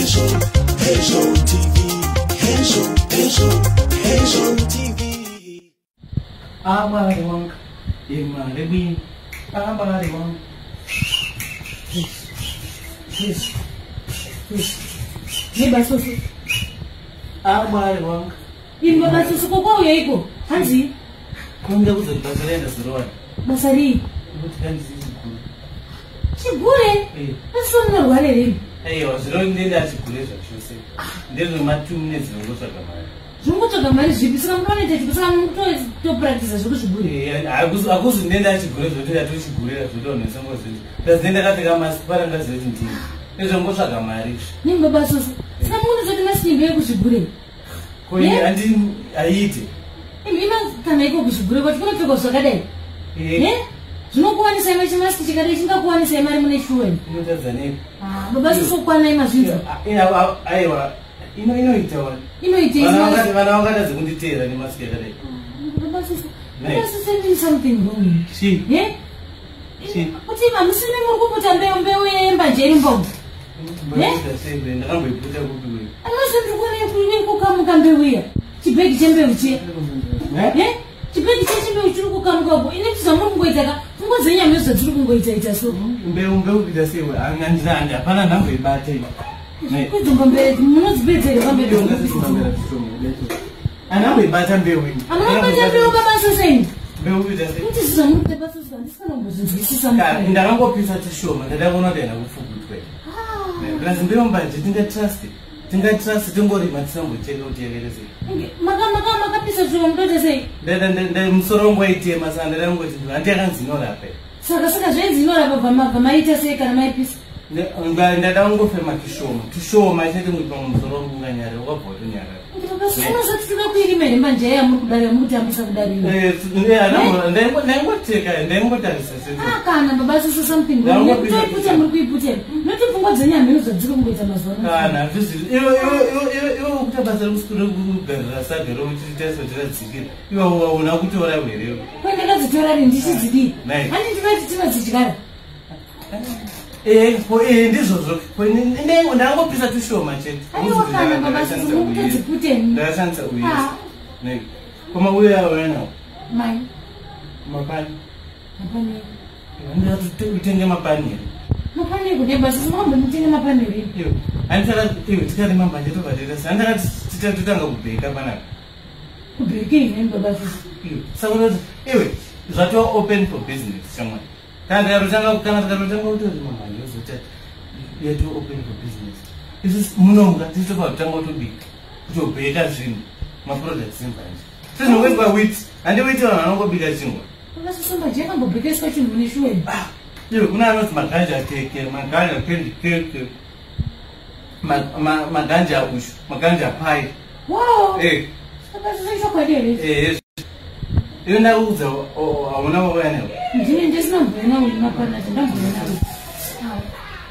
Hejo TV. Hejo TV. Amari wonk, imari bin, amari wonk. Yes. Ni basusu. Amari wonk. Imba basusu koko uyaiko. Hanzi. Kunde kuzibhazelenda zirwani. Basari. Ukuthi kandizizikhulu. Chigure. Asona rwale rini. Aiwa, zviro ndenda chigure zvachose. Ndezvo ma 2 minutes zvokutsvaga mari. Zvongotsvaga mari zvipi saka munoita chipisa munotopractice zvekuzvigure. Akuzi ndenda chigure zvotenda tochigurira zvotonesa ngozviti. Plus ndenda kapfeka masipara ngazvoti ndini. Nezvongotsvaga mari. Nimba basusu. Saka munozoti masimba ekuzvigure. Koini handi aite. Ima kana iko kuzvigure kuti kunopfekwa zvakadai. Zvinokuwanisa imwe chimasiki chikadai chingakuwanisa mari mune shuweni. Inotadza nei? Baba sokwana imazvito. Aiwa, inoita wani. Inoita vana vakatadza kunditeera nemasiki yakadai. Baba sending something wrong. Chi? Kuti mamusine muri kuputa mbeu yemba nje imbongo. Ndakamboiputa kupi wewe? Anozondikuona kukamuka mbeu iya. Chibhegi chembeu chiya. Chibhegi chembeu chiri kukamuka upo. Ine chizamuri kungoita ka. Kungodzenya mezvo dziri kungoita so. Mbeu kuita sewe. Andizandi hapana ndamboibata iyi. Kudzomba mbeu munodzipedzera pamberi. Andamboibata mbeu iyi. Anobata mbeu baba soseni. Mbeu kuita sewe. Kuti zvizamuri kutepa soseni handisana kuzvinzwisisa mukati. Ndakangopisa tushoma ndakaona kuti haina kufugutwe. Plus mbeu mbanje tingatrust tingorima tisambocheka kuti yakerese. Makapisa zviro mutoita sei? Musoro wangu waitema saka ndakangoti handi yakanzinorapa. Saka zvenzi inorapa vamaita sei kana maipisa? Ndada kungofema tushoma chete kuti pamwe musoro wangu unganyarara wakabva watonyarara. Unozoti toda kuirima hemba nje yamuri kudarira muri kutambisa kudarira. Ndaimbotarisa kana baba sisi something nekutoiputa muri kuiputera noti pfungwa dzenyama ino dziri kungoita mazuva kana iwe ukuta basa rekusikura kugarira saga rokuti taisotiradzigira iwe waona kutora hwerewo kwendakadzitora ri ndichidzidii handi ndinoti tinodzidyara ndizvozvo ndangopisa tushoma chete aiwakana baba sisi mukutadziputeni ndakashandisa uye koma uye aoyanawo mai mapani mapani ndingatenge mapani here mapani kude basi simakambonitenge mapani here iwe tikarima mbanje tobvateresa handakati totanga kubheka panapa kubhekei neni baba sisi saka unoti iwe zvatova open for business shamwari kana tikatotanga kutorima mbanje ozoti yatova open for business isi munonga tichitopa kutanga kutobika kutobheka zvinhu maproducts embanje tizinokwezwa witi handiwiti vanhu vanongobika chingwa vakasosomba jakambobhekeswa chinhu mune shuweni iwe kuna anoti maganja keke maganja candy cake maganja ushu maganja pai saka sisi chokwadi here iwe ndakuudza hauna waoyanawo ndine ndisina mboona uyu mapana ndamboona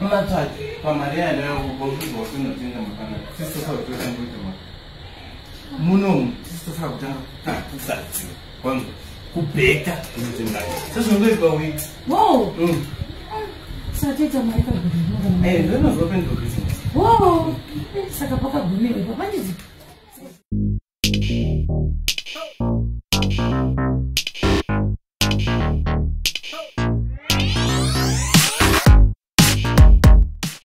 unatsvaki pamari yanayobokuzoinotenga mapana tisitofa kutotangoita munomu tisitofa kutanga kusadziwa kwanza kubheka kunotenga sezvinongoitwa witi satoita mari kaguminonopen business saka pakagumiwepa panditi